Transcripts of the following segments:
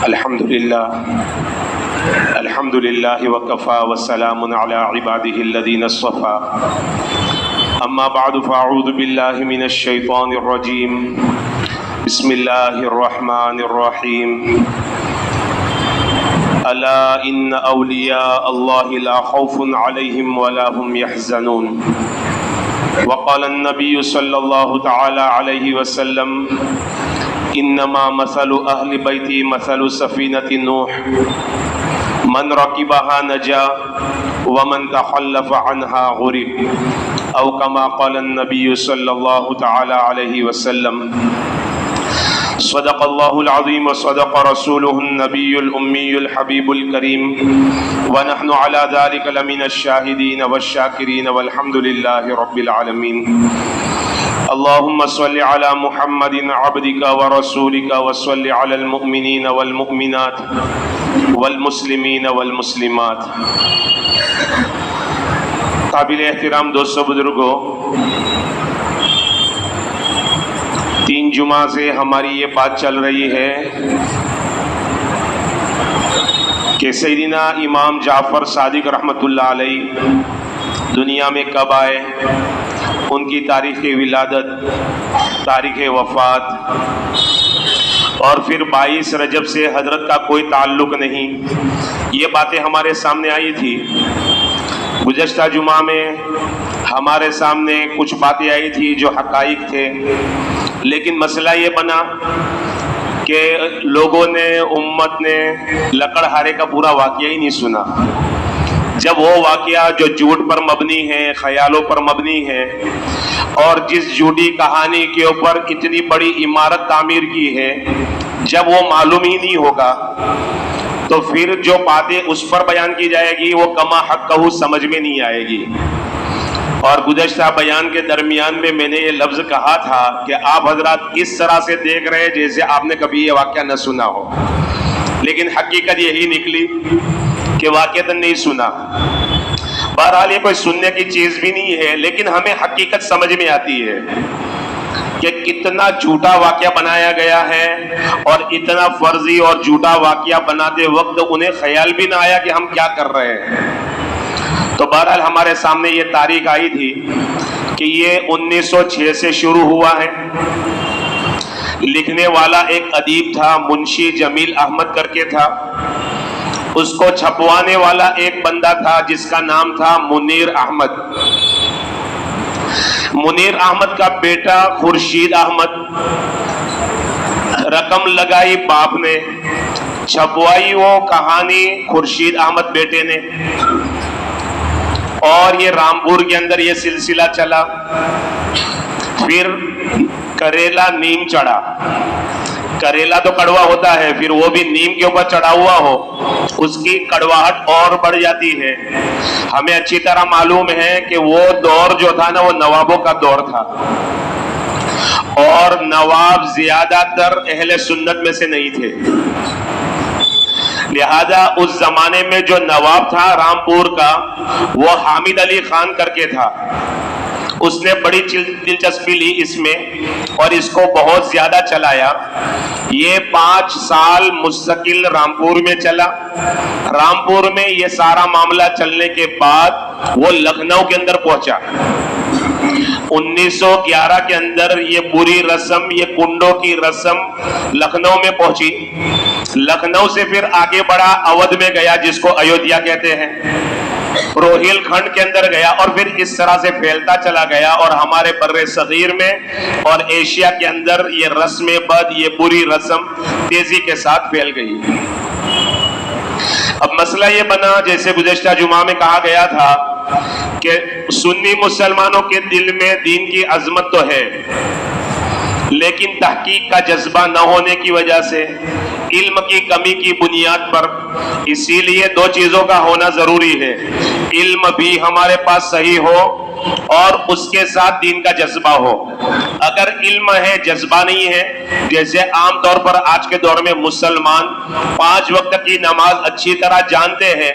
الحمد للہ وکفا وسلام علی عباده الذین اصطفى اما بعد فاعوذ باللہ من الشیطان الرجیم بسم اللہ الرحمن الرحیم الا ان اولیاء اللہ لا خوف علیہم ولا هم يحزنون وقال النبی صلی اللہ تعالی علیہ وسلم انما مثل اہل بیتی مثل سفینۃ نوح من رکبها نجا ومن تخلف عنها غرق او کما قال النبی صلی اللہ تعالی علیہ وسلم صدق اللہ العظیم وصدق رسولہ النبی الامی الحبیب الکریم ونحن على ذلك لمن الشاہدین والشاکرین والحمد للہ رب العالمین اللهم صل على محمد عبدك ورسولك وصل على المؤمنين والمؤمنات والمسلمین والمسلمات۔ قابل احترام دوستو بزرگوں، 3 جمعہ سے ہماری یہ بات چل رہی ہے کہ سیدنا امام جعفر صادق رحمۃ اللہ علیہ دنیا میں کب آئے، ان کی تاریخ ولادت، تاریخ وفات، اور پھر 22 رجب سے حضرت کا کوئی تعلق نہیں، یہ باتیں ہمارے سامنے آئی تھی۔ گزشتہ جمعہ میں ہمارے سامنے کچھ باتیں آئی تھی جو حقائق تھے، لیکن مسئلہ یہ بنا کہ لوگوں نے، امت نے لکڑہارے کا پورا واقعہ ہی نہیں سنا۔ جب وہ واقعہ جو جھوٹ پر مبنی ہے، خیالوں پر مبنی ہے، اور جس جھوٹی کہانی کے اوپر اتنی بڑی عمارت تعمیر کی ہے، جب وہ معلوم ہی نہیں ہوگا تو پھر جو باتیں اس پر بیان کی جائے گی وہ کما حقہ سمجھ میں نہیں آئے گی۔ اور گزشتہ بیان کے درمیان میں نے یہ لفظ کہا تھا کہ آپ حضرات اس طرح سے دیکھ رہے ہیں جیسے آپ نے کبھی یہ واقعہ نہ سنا ہو، لیکن حقیقت یہی نکلی کہ واقعتاً نہیں سنا۔ بہرحال یہ کوئی سننے کی چیز بھی نہیں ہے، لیکن ہمیں حقیقت سمجھ میں آتی ہے کہ کتنا جھوٹا واقعہ بنایا گیا ہے، اور اتنا فرضی اور جھوٹا واقعہ بناتے وقت انہیں خیال بھی نہ آیا کہ ہم کیا کر رہے ہیں۔ تو بہرحال ہمارے سامنے یہ تاریخ آئی تھی کہ یہ 1906 سے شروع ہوا ہے۔ لکھنے والا ایک ادیب تھا، منشی جمیل احمد کر کے تھا، اس کو چھپوانے والا ایک بندہ تھا جس کا نام تھا منیر احمد۔ منیر احمد کا بیٹا خورشید احمد، رقم لگائی باپ نے، چھپوائی وہ کہانی خورشید احمد بیٹے نے، اور یہ رامپور کے اندر یہ سلسلہ چلا۔ پھر کریلا نیم چڑھا، کریلا تو کڑوا ہوتا ہے، پھر وہ بھی نیم کے اوپر چڑھا ہوا ہو، اس کی کڑواہٹ اور بڑھ جاتی ہے۔ ہمیں اچھی طرح معلوم ہے کہ وہ دور جو تھا نا، وہ نوابوں کا دور تھا، اور نواب زیادہ تر اہل سنت میں سے نہیں تھے، لہذا اس زمانے میں جو نواب تھا رامپور کا، وہ حامد علی خان کر کے تھا۔ اس نے بڑی دلچسپی لی اس میں اور اس کو بہت زیادہ چلایا۔ یہ 5 سال مستقل رامپور میں چلا۔ رامپور میں یہ سارا معاملہ چلنے کے بعد وہ لکھنؤ کے اندر پہنچا۔ 1911 کے اندر یہ بری رسم، یہ کنڈوں کی رسم لکھنؤ میں پہنچی۔ لکھنؤ سے پھر آگے بڑھا، اودھ میں گیا جس کو ایودھیا کہتے ہیں، روہیل کھنڈ کے اندر گیا، اور پھر اس طرح سے پھیلتا چلا گیا، اور ہمارے بر صغیر میں اور ایشیا کے اندر یہ رسم بد، یہ بری رسم تیزی کے ساتھ پھیل گئی۔ اب مسئلہ یہ بنا، جیسے گزشتہ جمعہ میں کہا گیا تھا کہ سنی مسلمانوں کے دل میں دین کی عظمت تو ہے، لیکن تحقیق کا جذبہ نہ ہونے کی وجہ سے، علم کی کمی کی بنیاد پر، اسی لیے 2 چیزوں کا ہونا ضروری ہے، علم بھی ہمارے پاس صحیح ہو اور اس کے ساتھ دین کا جذبہ ہو. اگر علم ہے جذبہ نہیں ہے، جیسے عام طور پر آج کے دور میں مسلمان 5 وقت کی نماز اچھی طرح جانتے ہیں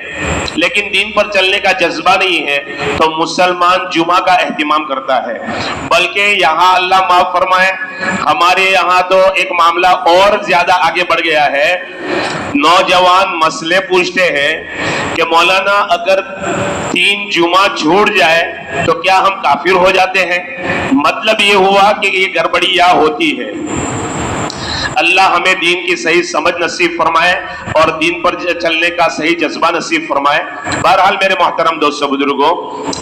لیکن دین پر چلنے کا جذبہ نہیں ہے، تو مسلمان جمعہ کا اہتمام کرتا ہے. بلکہ یہاں اللہ معاف فرمائے، ہمارے یہاں تو ایک معاملہ اور زیادہ آگے بڑھ گیا ہے. نوجوان مسئلے پوچھتے ہیں کہ مولانا اگر 3 جمعہ چھوٹ جائے تو کیا ہم کافر ہو جاتے ہیں؟ مطلب یہ ہوا کہ یہ گڑبڑیاں ہوتی ہے. اللہ ہمیں دین کی صحیح سمجھ نصیب فرمائے اور دین پر چلنے کا صحیح جذبہ نصیب فرمائے. بہرحال میرے محترم دوستو بزرگوں،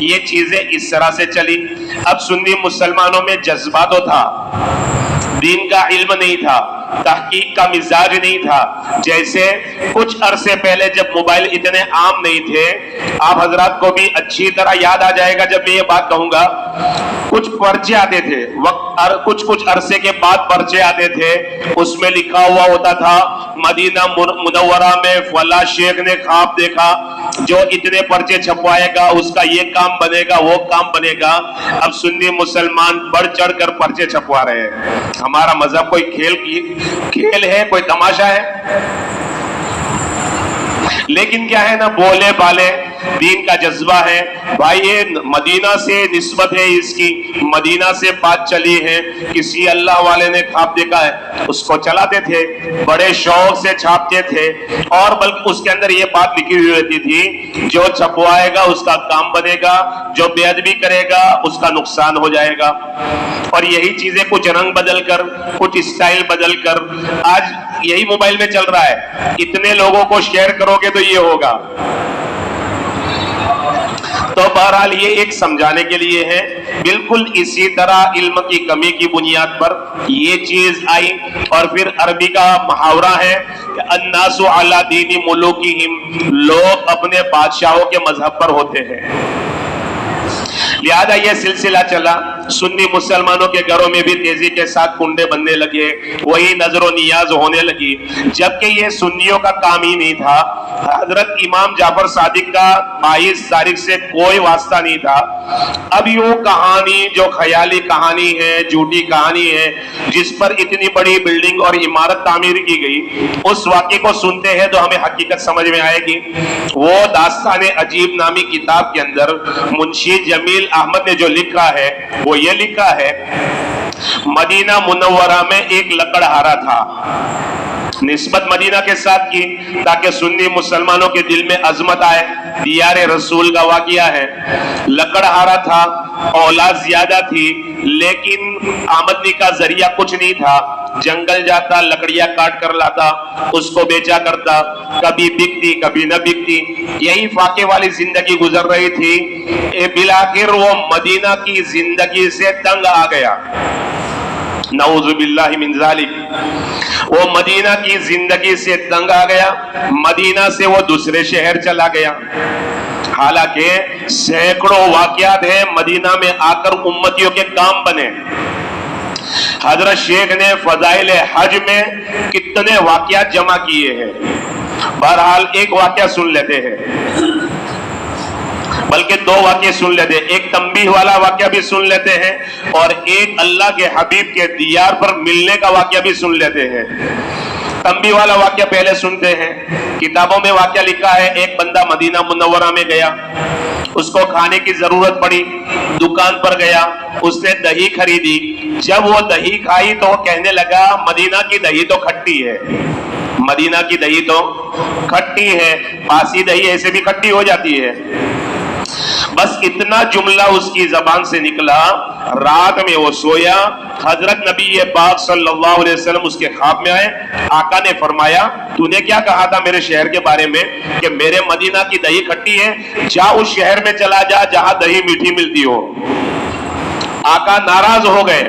یہ چیزیں اس طرح سے چلی. اب سنی مسلمانوں میں جذبہ تو تھا، دین کا علم نہیں تھا، تحقیق کا مزاج نہیں تھا. جیسے کچھ عرصے پہلے جب موبائل اتنے عام نہیں تھے، آپ حضرات کو بھی اچھی طرح یاد آ جائے گا جب میں یہ بات کہوں گا، کچھ پرچے آتے تھے کچھ عرصے کے بعد پرچے آتے تھے، اس میں لکھا ہوا ہوتا تھا مدینہ منورہ میں فلاں شیخ نے خواب دیکھا، جو اتنے پرچے چھپوائے گا اس کا یہ کام بنے گا وہ کام بنے گا. اب سنی مسلمان بڑھ چڑھ کر پرچے چھپوا رہے ہیں. ہمارا مذہب کوئی کھیل ہے، کوئی تماشا ہے؟ لیکن کیا ہے نا، بولے بالے دین کا جذبہ ہے. بھائی یہ مدینہ سے نسبت ہے، اس کی مدینہ سے بات چلی ہے، کسی اللہ والے نے خواب دیکھا ہے، اس کو چلاتے تھے، بڑے شوق سے چھاپتے تھے، اور بلکہ اس کے اندر یہ بات لکھی ہوئی رہتی تھی جو چھپوائے گا اس کا کام بنے گا، جو بے ادبی کرے گا اس کا نقصان ہو جائے گا. اور یہی چیزیں کچھ رنگ بدل کر، کچھ اسٹائل بدل کر آج یہی موبائل میں چل رہا ہے. اتنے لوگوں کو شیئر کرو گے تو یہ ہوگا. تو بہرحال یہ ایک سمجھانے کے لیے ہے. بالکل اسی طرح علم کی کمی کی بنیاد پر یہ چیز آئی. اور پھر عربی کا محاورہ ہے کہ الناس علی دین ملوکہم، لوگ اپنے بادشاہوں کے مذہب پر ہوتے ہیں. لہذا یہ سلسلہ چلا، سنی مسلمانوں کے گھروں میں بھی تیزی کے ساتھ کنڈے بننے لگے، وہی نظر و نیاز ہونے لگی. جبکہ یہ سنیوں کا کام ہی نہیں تھا. حضرت امام جعفر صادق کا 22 تاریخ سے کوئی واسطہ نہیں تھا. اب یوں کہانی جو خیالی کہانی ہے، جھوٹی کہانی ہے، جس پر اتنی بڑی بلڈنگ اور عمارت تعمیر کی گئی، اس واقعے کو سنتے ہیں تو ہمیں حقیقت سمجھ میں آئے گی. وہ داستان عجیب نامی کتاب کے اندر منشی جمیل احمد نے جو لکھا ہے وہ یہ لکھا ہے، مدینہ منورہ میں ایک لکڑہارا تھا. نسبت مدینہ کے ساتھ کی تاکہ سنی مسلمانوں کے دل میں عظمت آئے. دیار رسول کا واقعہ ہے. لکڑہارا تھا، اولاد زیادہ تھی، لیکن آمدنی کا ذریعہ کچھ نہیں تھا. جنگل جاتا، لکڑیاں کاٹ کر لاتا، اس کو بیچا کرتا، کبھی بکتی کبھی نہ بکتی. یہی فاقے والی زندگی گزر رہی تھی. بلاخر وہ مدینہ کی زندگی سے تنگ آ گیا، نعوذ باللہ من ذالک. وہ مدینہ کی زندگی سے تنگ آ گیا. مدینہ سے وہ دوسرے شہر چلا گیا. حالانکہ سینکڑوں واقعات ہیں مدینہ میں آ کر امتیوں کے کام بنے. حضرت شیخ نے فضائل حج میں کتنے واقعات جمع کیے ہیں. بہرحال ایک واقعہ سن لیتے ہیں، بلکہ 2 واقعے سن لیتے ہیں. ایک تنبیہ والا واقعہ بھی سن لیتے ہیں اور ایک اللہ کے حبیب کے دیار پر ملنے کا واقعہ بھی سن لیتے ہیں. تنبیہ والا واقعہ پہلے سنتے ہیں. کتابوں میں واقعہ لکھا ہے، ایک بندہ مدینہ منورہ میں گیا، اس کو کھانے کی ضرورت پڑی، دکان پر گیا، اس نے دہی خریدی. جب وہ دہی کھائی تو وہ کہنے لگا مدینہ کی دہی تو کھٹی ہے، مدینہ کی دہی تو کھٹی ہے. باسی دہی ایسے بھی کھٹی ہو جاتی ہے. بس اتنا جملہ اس کی زبان سے نکلا. رات میں وہ سویا. حضرت نبی پاک صلی اللہ علیہ وسلم اس کے خواب میں آئے. آقا نے فرمایا تو نے کیا کہا تھا میرے شہر کے بارے میں کہ میرے مدینہ کی دہی کھٹی ہے، جا اس شہر میں چلا جا جہاں دہی میٹھی ملتی ہو. آقا ناراض ہو گئے،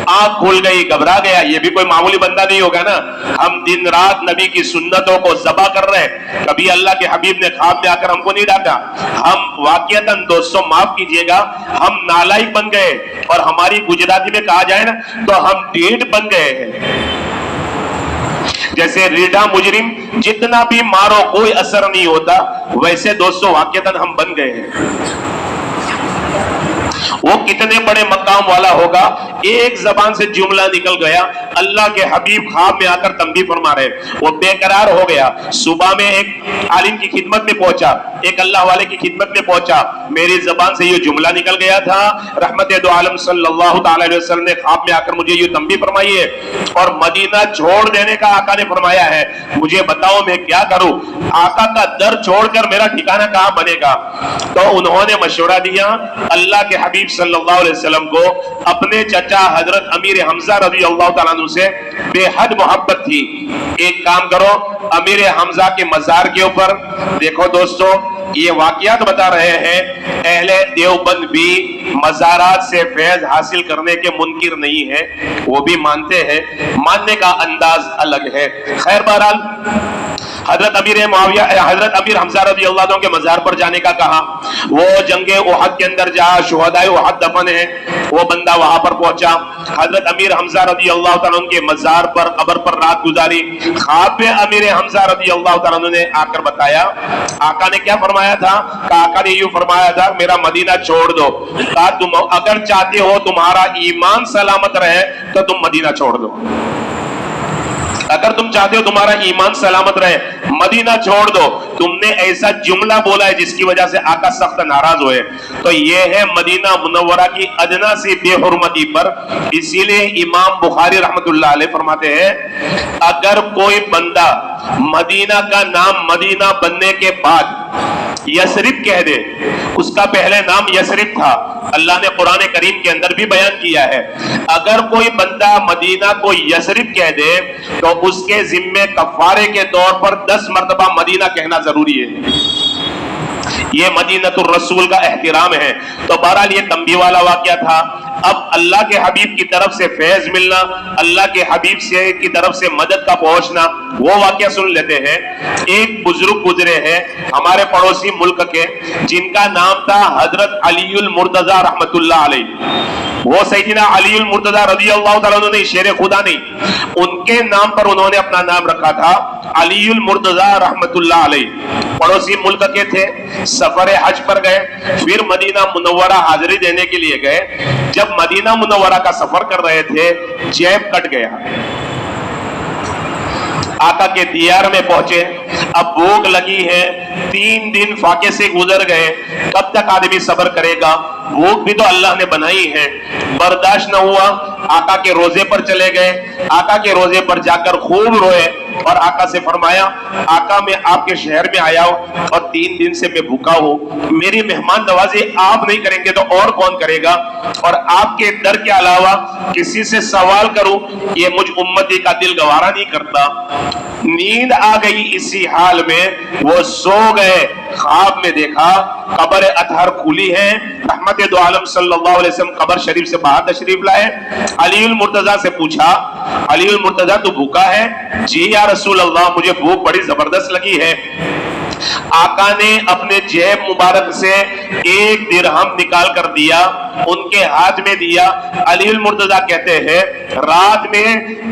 آنکھ کھل گئی، گھبرا گیا. یہ بھی کوئی معمولی بندہ نہیں ہوگا نا. ہم دن رات نبی کی سنتوں کو ذبح کر رہے، کبھی اللہ کے حبیب نے خواب میں آ کر ہم کو نہیں ڈانٹا. ہم واقعتاً دوستوں معاف کیجئے گا، ہم نالائق بن گئے، اور ہماری گجراتی میں کہا جائے نا تو ہم ڈیڑھ بن گئے ہیں. جیسے ریڈھا مجرم جتنا بھی مارو کوئی اثر نہیں ہوتا، ویسے دوستوں واقعتاً ہم بن گئے ہیں. وہ کتنے بڑے مقام والا ہوگا. ایک زبان سے جملہ نکل گیا, اللہ کے حبیب خواب میں آ کر تنبیہ فرما رہے, وہ بے قرار ہو گیا. صبح میں ایک عالم کی خدمت میں پہنچا, ایک اللہ والے کی خدمت میں پہنچا, میری زبان سے یہ جملہ نکل گیا تھا, رحمت دو عالم صلی اللہ تعالی علیہ وسلم نے خواب میں آ کر مجھے یہ تنبیہ فرمائی ہے, اور مدینہ چھوڑ دینے کا آقا نے فرمایا ہے, مجھے بتاؤ میں کیا کروں. آقا کا در چھوڑ کر میرا ٹھکانہ کہاں بنے گا؟ تو انہوں نے مشورہ دیا اللہ کے حبیب صلی اللہ علیہ وسلم کو. اپنے چچا حضرت امیر حمزہ رضی اللہ تعالیٰ عنہ سے بے حد محبت تھی. ایک کام کرو, امیر حمزہ کے مزار کے اوپر دیکھو دوستو, یہ واقعات بتا رہے ہیں, اہل دیوبند بھی مزارات سے فیض حاصل کرنے کے منکر نہیں ہیں, وہ بھی مانتے ہیں, ماننے کا انداز الگ ہے. خیر بہرحال حضرت امیر حمزہ رضی اللہ عنہ کے مزار پر جانے کا کہا. وہ جنگ احد کے اندر جہاں شہدائے احد دفن ہے, وہ بندہ وہاں پر پہنچا. حضرت امیر حمزہ رضی اللہ تعالیٰ عنہ کے مزار پر قبر پر رات گزاری. خواب میں امیر حمزہ رضی اللہ تعالیٰ عنہ نے آ کر بتایا, آقا نے کیا فرمایا تھا, کہ آقا نے یوں فرمایا تھا میرا مدینہ چھوڑ دو, کہا تم اگر چاہتے ہو تمہارا ایمان سلامت رہے تو تم مدینہ چھوڑ دو, اگر تم چاہتے ہو تمہارا ایمان سلامت رہے مدینہ چھوڑ دو. تم نے ایسا جملہ بولا ہے جس کی وجہ سے آقا سخت ناراض ہوئے. تو یہ ہے مدینہ منورہ کی ادنا سی بے حرمتی پر. اسی لیے امام بخاری رحمت اللہ علیہ فرماتے ہیں, اگر کوئی بندہ مدینہ کا نام مدینہ بننے کے بعد یثرب کہہ دے, اس کا پہلے نام یثرب تھا, اللہ نے قرآن کریم کے اندر بھی بیان کیا ہے, اگر کوئی بندہ مدینہ کو یثرب کہہ دے تو اس کے ذمے کفارے کے طور پر 10 مرتبہ مدینہ کہنا ضروری ہے. یہ مدینہ الرسول کا احترام ہے. تو بہرحال یہ تنبیہ والا واقعہ تھا. اب اللہ کے حبیب کی طرف سے فیض ملنا, اللہ کے حبیب سے کی طرف سے مدد کا پہنچنا, وہ واقعہ سن لیتے ہیں. ایک بزرگ گزرے ہیں ہمارے پڑوسی ملک کے, جن کا نام تھا حضرت علی المرتضی رحمت اللہ علیہ. وہ سیدنا علی المرتضی رضی اللہ تعالیٰ عنہ, شیر خدا نہیں, ان کے نام پر انہوں نے اپنا نام رکھا تھا علی المرتضی رحمت اللہ علیہ. پڑوسی ملک کے تھے, سفر حج پر گئے, پھر مدینہ منورہ حاضری دینے کے لیے گئے. جب مدینہ منورہ کا سفر کر رہے تھے, جیب کٹ گیا. آقا کے دیار میں پہنچے, اب بھوک لگی ہے, 3 دن فاقے سے گزر گئے, کب تک آدمی صبر کرے گا, بھوک بھی تو اللہ نے بنائی ہے. برداشت نہ ہوا, آقا کے روزے پر چلے گئے. آقا کے روزے پر جا کر خوب روئے اور آقا سے فرمایا, آقا میں آپ کے شہر میں آیا ہوں اور 3 دن سے میں بھوکا ہوں, میری مہمان نوازی آپ نہیں کریں گے تو اور کون کرے گا, اور آپ کے در کے علاوہ کسی سے سوال کروں یہ مجھ امتی کا دل گوارا نہیں کرتا. نیند آ گئی, اسی حال میں وہ سو گئے. خواب میں دیکھا قبر اطہر کھلی ہے. رحمت دو عالم صلی اللہ علیہ وسلم قبر شریف سے باہر تشریف لائے. علی المرتضی سے پوچھا, علی المرتضی تو بھوکا ہے؟ جی یا رسول اللہ, مجھے بھوک بڑی زبردست لگی ہے. آقا نے اپنے جیب مبارک سے 1 درہم نکال کر دیا, ان کے ہاتھ میں دیا. علی المرتضی کہتے ہیں رات میں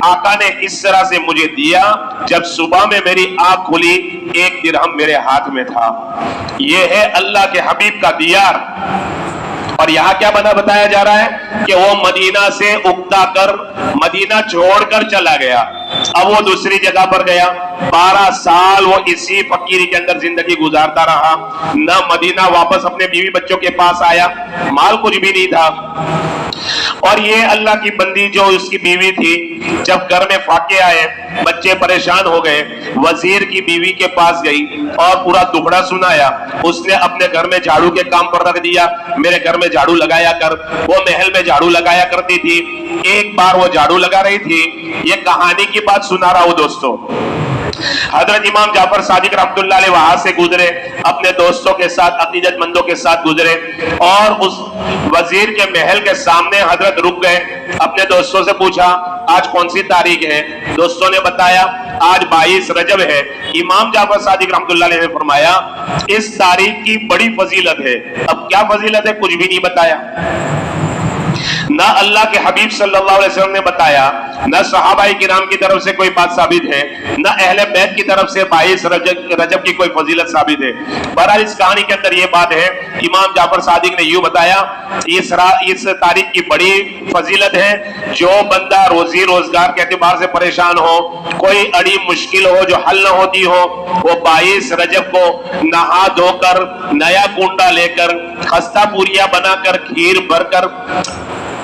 آقا نے اس طرح سے مجھے دیا, جب صبح میں میری آنکھ کھلی 1 درہم میرے ہاتھ میں تھا. یہ ہے اللہ کے حبیب کا دیار. اور یہاں کیا بتایا جا رہا ہے کہ وہ مدینہ سے اکتا کر مدینہ چھوڑ کر چلا گیا. اب وہ دوسری جگہ پر گیا, 12 سال وہ اسی فقیری کے اندر زندگی گزارتا رہا. نہ مدینہ واپس اپنے بیوی بچوں کے پاس آیا, مال کچھ بھی نہیں تھا. اور یہ اللہ کی بندی جو اس کی بیوی تھی, جب گھر میں فاقے آئے, بچے پریشان ہو گئے, وزیر کی بیوی کے پاس گئی اور پورا دکھڑا سنایا. اس نے اپنے گھر میں جھاڑو کے کام پر رکھ دیا, میرے گھر میں جھاڑو لگایا کر. وہ محل میں جھاڑو لگایا کرتی تھی. ایک بار وہ جھاڑو لگا رہی تھی, یہ کہانی کی بات سنا رہا ہوں دوستو. حضرت امام جعفر صادق رحمت اللہ علیہ وہاں سے گزرے, اپنے دوستوں کے ساتھ, عقیدت مندوں کے ساتھ گزرے, اور اس وزیر کے محل کے سامنے حضرت رک گئے. اپنے دوستوں سے پوچھا آج کون سی تاریخ ہے؟ دوستوں نے بتایا آج 22 رجب ہے. امام جعفر صادق رحمت اللہ علیہ نے فرمایا اس تاریخ کی بڑی فضیلت ہے. اب کیا فضیلت ہے کچھ بھی نہیں بتایا. نہ اللہ کے حبیب صلی اللہ علیہ وسلم نے بتایا نہ صحابہ کرام کی طرف سے کوئی بات ثابت ہے، نہ اہل بیت کی طرف سے 22 رجب کی کوئی فضیلت ثابت ہے۔ بہرحال اس کہانی کے اندر یہ بات ہے، امام جعفر صادق نے یوں بتایا، اس تاریخ کی بڑی فضیلت ہے، جو بندہ روزی روزگار کے اعتبار سے پریشان ہو، کوئی اڑی مشکل ہو جو حل نہ ہوتی ہو، وہ 22 رجب کو نہا دھو کر، نیا کنڈا لے کر، خستہ پوریا بنا کر، کھیر بھر کر،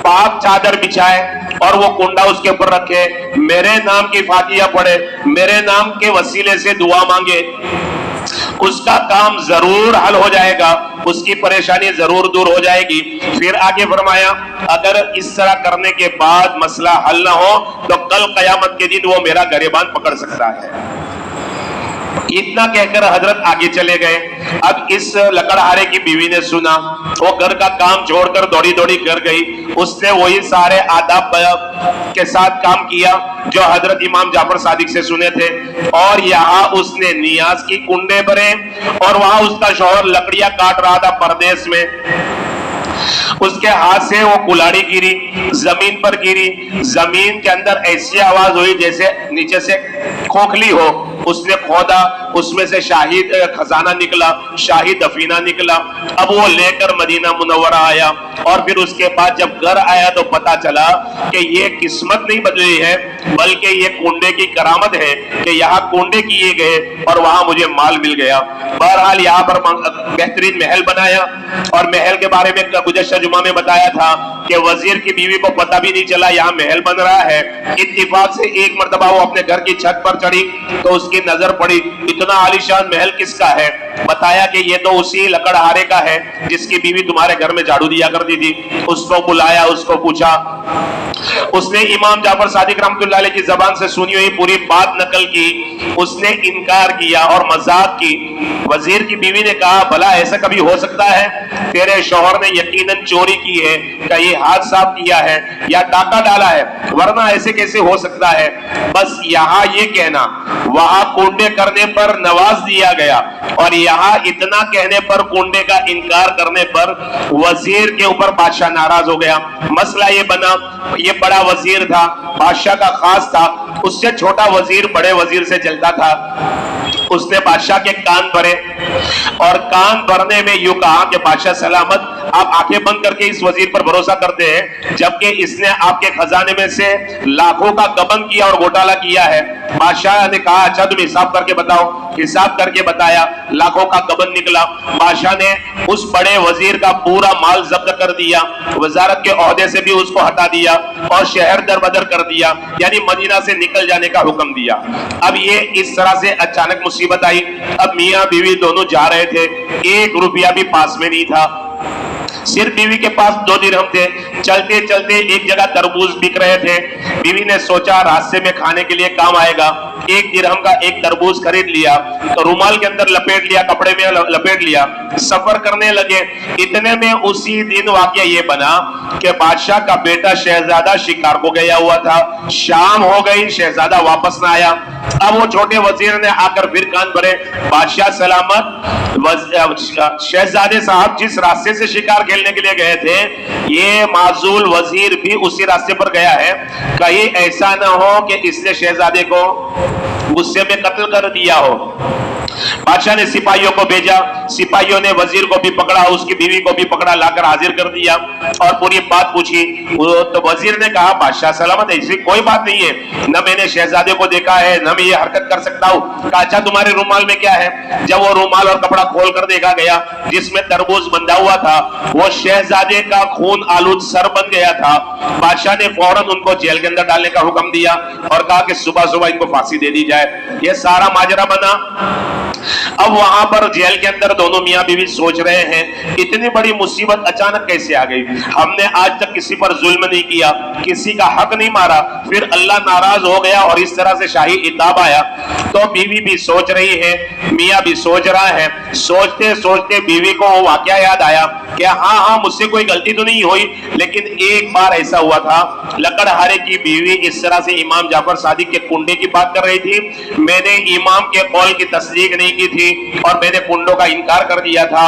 پاک چادر بچھائے اور وہ کنڈا اس کے اوپر رکھے، میرے نام کی فاتحہ پڑھے، میرے نام کے وسیلے سے دعا مانگے، اس کا کام ضرور حل ہو جائے گا، اس کی پریشانی ضرور دور ہو جائے گی۔ پھر آگے فرمایا، اگر اس طرح کرنے کے بعد مسئلہ حل نہ ہو تو کل قیامت کے دن وہ میرا گریبان پکڑ سکتا ہے۔ اتنا کہہ کر حضرت آگے چلے گئے۔ اب اس لکڑہارے کی بیوی نے سنا، وہ گھر کا کام چھوڑ کر دوڑی دوڑی گھر گئی، اس نے وہی سارے آداب کے ساتھ کام کیا جو حضرت امام جعفر صادق سے سنے تھے، اور یہاں اس نے نیاز کی کنڈے بھرے، اور وہاں اس کا شوہر لکڑیاں کاٹ رہا تھا پردیس میں، اس کے ہاتھ سے وہ کلاڑی گری، زمین پر گری، زمین کے اندر ایسی آواز ہوئی جیسے نیچے سے کھوکھلی ہو، اس نے کھودا، اس میں سے شاہی خزانہ نکلا، شاہی دفینہ نکلا۔ اب وہ لے کر مدینہ منورہ آیا، اور پھر اس کے بعد جب گھر آیا تو پتا چلا کہ یہ قسمت نہیں بدلی ہے، بلکہ یہ کنڈے کی کرامت ہے کہ یہاں کنڈے کیے گئے اور وہاں مجھے مال مل گیا۔ بہرحال یہاں پر بہترین محل بنایا، اور محل کے بارے میں گزشتہ جمعہ میں بتایا تھا کہ وزیر کی بیوی کو پتہ بھی نہیں چلا یہاں محل بن رہا ہے۔ اتفاق سے ایک مرتبہ وہ اپنے گھر کی چھت پر چڑھی تو اس کی نظر پڑی، اتنا عالیشان محل کس کا ہے؟ بتایا کہ یہ تو اسی لکڑہارے کا ہے جس کی بیوی تمہارے گھر میں جھاڑو دیا کرتی تھی۔ اس کو بلایا، اس کو پوچھا، اس نے امام جعفر صادق رحمۃ اللہ علیہ کی زبان سے سنی ہوئی پوری بات نقل کی، اس نے انکار کیا اور مذاق کی۔ وزیر کی بیوی نے کہا، بھلا ایسا کبھی ہو سکتا ہے؟ تیرے شوہر نے یقیناً چوری کی ہے، کہیں ہاتھ صاف کیا ہے یا ڈاکہ ڈالا ہے، ورنہ ایسے کیسے ہو سکتا ہے؟ بس یہاں یہ کہنا، وہاں کنڈے کرنے پر نواز دیا گیا، اور یہاں اتنا کہنے پر کنڈے کا انکار کرنے پر وزیر کے اوپر بادشاہ ناراض ہو گیا۔ مسئلہ یہ بنا، یہ بڑا وزیر تھا، بادشاہ کا خاص تھا، اس سے چھوٹا وزیر بڑے وزیر سے جلتا تھا۔ اس نے بادشاہ کے کان بھرے، اور کان بھرنے میں یوں کہا کہ بادشاہ سلامت، آپ آنکھیں بند کر کے اس وزیر پر بھروسہ کرتے ہیں جبکہ اس نے آپ کے خزانے میں سے لاکھوں کا گبن کیا اور گھوٹالہ کیا ہے۔ بادشاہ نے کہا، اچھا تم حساب کر کے بتاؤ۔ حساب کر کے بتایا، لاکھوں کا گبن نکلا۔ بادشاہ نے اس بڑے وزیر کا پورا مال ضبط کر دیا، وزارت کے عہدے سے بھی اس کو ہٹا دیا، اور شہر در بدر کر دیا، یعنی مدینہ سے نکل جانے کا حکم دیا۔ اب یہ اس طرح سے اچانک مصیبت آئی۔ اب میاں بیوی دونوں جا رہے تھے، 1 روپیہ بھی پاس میں نہیں تھا، صرف بیوی کے پاس 2 درہم تھے۔ چلتے چلتے ایک جگہ تربوز بک رہے تھے، بیوی نے سوچا راستے میں کھانے کے لیے کام آئے گا، 1 درہم کا ایک تربوز خرید لیا، تو رومال کے اندر لپیٹ لیا، کپڑے میں لپیٹ لیا، سفر کرنے لگے۔ اتنے میں اسی دن واقعہ یہ بنا کہ بادشاہ کا بیٹا شہزادہ شکار کو گیا ہوا تھا، شام ہو گئی، شہزادہ واپس نہ آیا۔ اب وہ چھوٹے وزیر نے آ کر پھر کان بھرے، بادشاہ سلامت، شہزادے صاحب جس راستے سے شکار کھیلنے کے لیے گئے تھے، یہ معزول وزیر بھی اسی راستے پر گیا ہے، کہیں ایسا نہ ہو کہ اس نے شہزادے کو غصے میں قتل کر دیا ہو۔ بادشاہ نے سپاہیوں کو بھیجا، سپاہیوں نے وزیر کو بھی پکڑا، اس کی بیوی کو بھی پکڑا، لا کر حاضر کر دیا اور پوری بات پوچھی۔ تو وزیر نے کہا، بادشاہ سلامت، ایسی کوئی بات نہیں ہے، نہ میں نے شہزادے کو دیکھا ہے، نہ میں یہ حرکت کر سکتا ہوں۔ کہا، اچھا تمہارے رومال میں کیا ہے؟ جب وہ رومال اور کپڑا کھول کر دیکھا گیا جس میں تربوز بندھا ہوا تھا، وہ شہزادے کا خون آلود سر بن گیا تھا۔ بادشاہ نے فوراً ان کو جیل کے اندر ڈالنے کا حکم دیا اور کہا کہ صبح صبح ان کو پھانسی دے دی جائے۔ یہ سارا ماجرا بنا۔ اب وہاں پر جیل کے اندر دونوں میاں بیوی سوچ رہے ہیں، اتنی بڑی مصیبت اچانک کیسے آ گئی؟ ہم نے آج تک کسی پر ظلم نہیں کیا، کسی کا حق نہیں مارا، پھر اللہ ناراض ہو گیا اور اس طرح سے شاہی عتاب آیا۔ تو بیوی بھی سوچ رہی ہے، میاں بھی سوچ رہا ہے۔ سوچتے سوچتے بیوی کو وہ واقعہ یاد آیا کہ ہاں مجھ سے کوئی غلطی تو نہیں ہوئی، لیکن ایک بار ایسا ہوا تھا، لکڑہارے کی بیوی اس طرح سے امام جعفر صادق کے کنڈے کی بات کر رہی تھی، میں نے امام کے قول کی تصدیق نہیں کی تھی اور میں نے کنڈوں کا انکار کر دیا تھا۔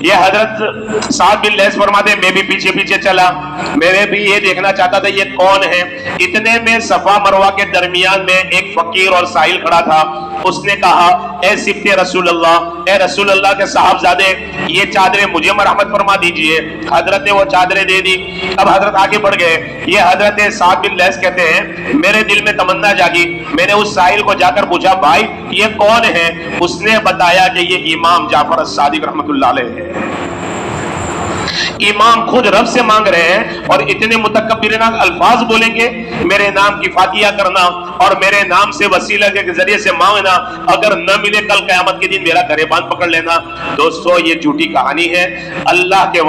یہ حضرت سعد بن لیث فرماتے میں بھی پیچھے پیچھے چلا، میں بھی یہ دیکھنا چاہتا تھا یہ کون ہے۔ اتنے میں صفا مروہ کے درمیان میں ایک فقیر اور سائل کھڑا تھا، اس نے کہا اے صفت رسول اللہ، اے رسول اللہ کے صاحبزادے، یہ چادریں مجھے مرحمت فرما دیجئے۔ حضرت نے وہ چادریں دے دی۔ اب حضرت آگے بڑھ گئے۔ یہ حضرت سعد بن لیث کہتے ہیں میرے دل میں تمنا جاگی، میں نے اس سائل کو جا کر پوچھا بھائی یہ کون ہے؟ اس نے بتایا کہ یہ امام جعفر الصادق رحمت اللہ علیہ ہے۔ امام خود رب سے مانگ رہے ہیں اور اتنے متکبرانہ الفاظ بولیں گے، میرے نام کی فاتحہ کرنا اور میرے نام سے وسیلہ کے ذریعے سے مانگنا، اگر نہ ملے کل قیامت کے دن میرا گریبان پکڑ لینا۔ دوستو یہ جھوٹی کہانی ہے۔ اللہ کے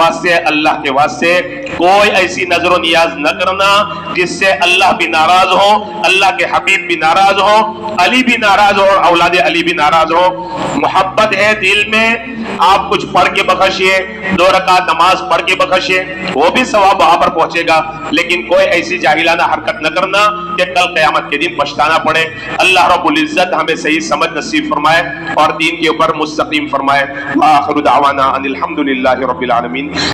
واسطے کوئی ایسی نظر و نیاز نہ کرنا جس سے اللہ بھی ناراض ہو، اللہ کے حبیب بھی ناراض ہو، علی بھی ناراض ہو اور اولاد علی بھی ناراض ہو۔ محبت ہے دل میں، آپ کچھ پڑھ کے بخشیے، 2 رکعت نماز پڑھ کے بخشیے، وہ بھی ثواب وہاں پر پہنچے گا، لیکن کوئی ایسی جاہلانہ حرکت نہ کرنا کہ کل قیامت کے دن پچھتانا پڑے۔ اللہ رب العزت ہمیں صحیح سمجھ نصیب فرمائے اور دین کے اوپر مستقیم فرمائے۔ وآخر دعوانا ان الحمدللہ رب العالمین۔